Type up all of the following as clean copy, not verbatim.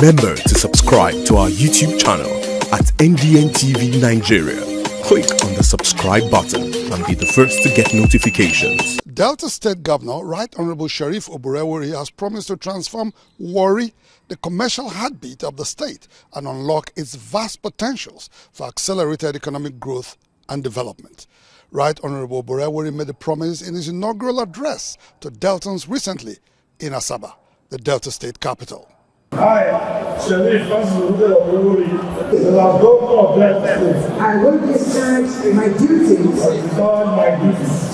Remember to subscribe to our YouTube channel at NDN TV Nigeria. Click on the subscribe button and be the first to get notifications. Delta State Governor, Right Honorable Sheriff Oborevwori, has promised to transform Warri, the commercial heartbeat of the state, and unlock its vast potentials for accelerated economic growth and development. Right Honorable Oborevwori made the promise in his inaugural address to Deltans recently in Asaba, the Delta State capital. I, Sheriff Oborevwori, the governor of Delta State, I will discharge my duties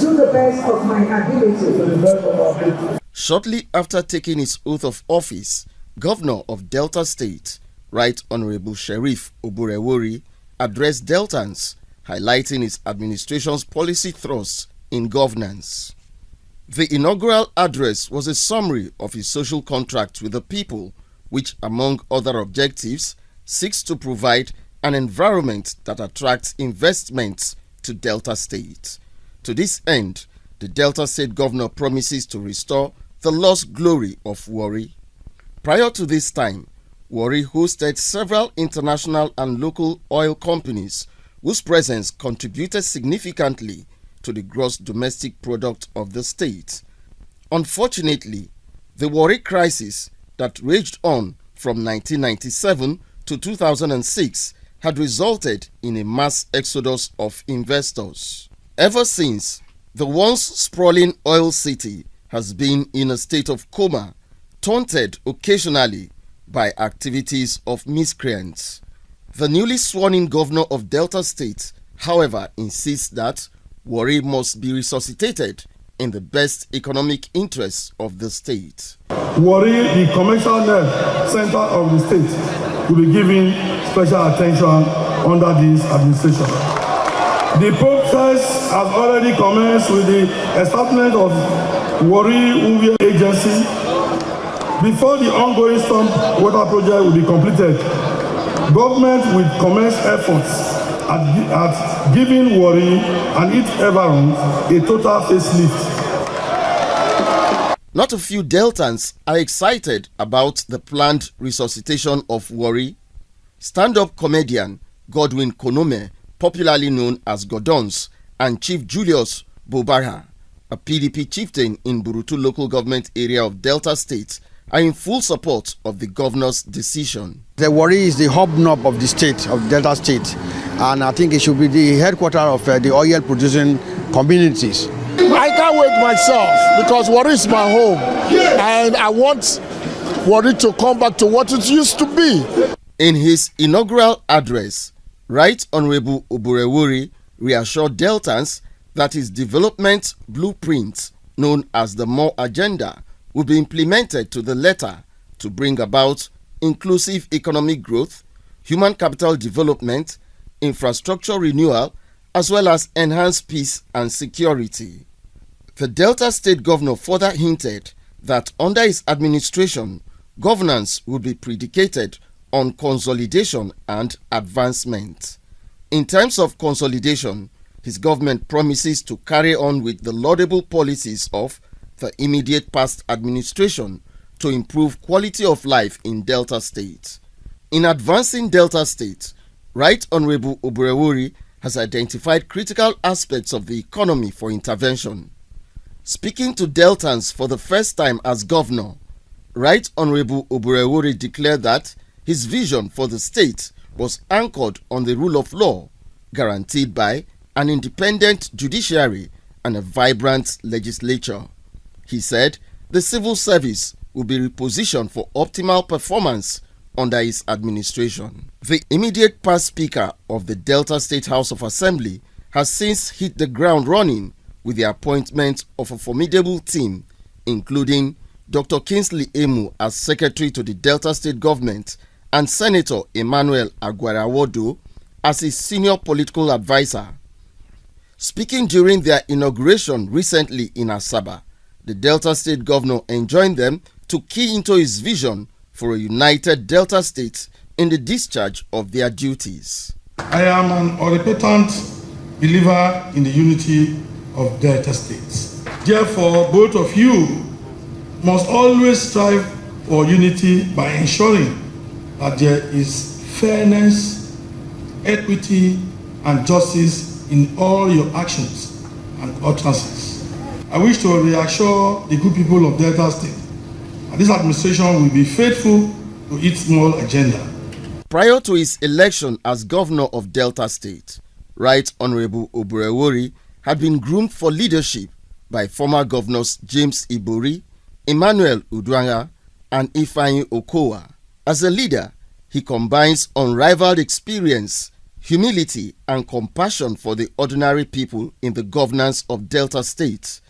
to the best of my ability. Shortly after taking his oath of office, Governor of Delta State, Right Honorable Sheriff Oborevwori, addressed Deltans, highlighting his administration's policy thrusts in governance. The inaugural address was a summary of his social contract with the people, which, among other objectives, seeks to provide an environment that attracts investments to Delta State. To this end, the Delta State Governor promises to restore the lost glory of Warri. Prior to this time, Warri hosted several international and local oil companies whose presence contributed significantly to the gross domestic product of the state. Unfortunately, the Warri crisis that raged on from 1997 to 2006 had resulted in a mass exodus of investors. Ever since, the once sprawling oil city has been in a state of coma, taunted occasionally by activities of miscreants. The newly sworn-in governor of Delta State, however, insists that Warri must be resuscitated in the best economic interests of the state. Warri, the commercial nerve center of the state, will be given special attention under this administration. The process has already commenced with the establishment of Warri Agency. Before the ongoing storm water project will be completed, government will commence efforts at giving Warri and its environs a total facelift. Not a few Deltans are excited about the planned resuscitation of Warri. Stand-up comedian Godwin Konome, popularly known as Godons, and Chief Julius Bobara, a PDP chieftain in Burutu local government area of Delta State, are in full support of the governor's decision. The Warri is the hobnob of the state, of Delta State, and I think it should be the headquarters of the oil producing communities. I can't wait myself because Warri is my home and I want Warri to come back to what it used to be. In his inaugural address, Right Honorable Oborevwori reassured Deltans that his development blueprint, known as the More Agenda, will be implemented to the letter to bring about inclusive economic growth, human capital development, infrastructure renewal, as well as enhanced peace and security. The Delta State Governor further hinted that under his administration, governance will be predicated on consolidation and advancement. In terms of consolidation, his government promises to carry on with the laudable policies of the immediate past administration to improve quality of life in Delta State. In advancing Delta State, Right Honorable Oborevwori has identified critical aspects of the economy for intervention. Speaking to Deltans for the first time as governor, Right Honorable Oborevwori declared that his vision for the state was anchored on the rule of law, guaranteed by an independent judiciary and a vibrant legislature. He said the civil service will be repositioned for optimal performance under his administration. The immediate past Speaker of the Delta State House of Assembly has since hit the ground running with the appointment of a formidable team, including Dr. Kingsley Emu as Secretary to the Delta State Government and Senator Emmanuel Agwarawodo as his senior political advisor. Speaking during their inauguration recently in Asaba, the Delta State Governor enjoined them to key into his vision for a united Delta State in the discharge of their duties. I am an omnipotent believer in the unity of Delta States. Therefore, both of you must always strive for unity by ensuring that there is fairness, equity, and justice in all your actions and utterances. I wish to reassure the good people of Delta State that this administration will be faithful to its small agenda. Prior to his election as governor of Delta State, Right Honorable Oborevwori had been groomed for leadership by former governors James Ibori, Emmanuel Uduaghan, and Ifeanyi Okowa. As a leader, he combines unrivaled experience, humility, and compassion for the ordinary people in the governance of Delta State.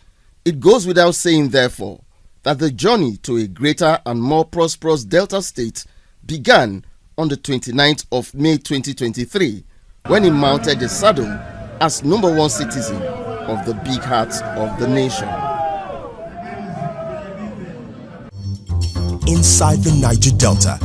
It goes without saying, therefore, that the journey to a greater and more prosperous Delta State began on the 29th of May 2023, when he mounted the saddle as #1 citizen of the big heart of the nation. Inside the Niger Delta,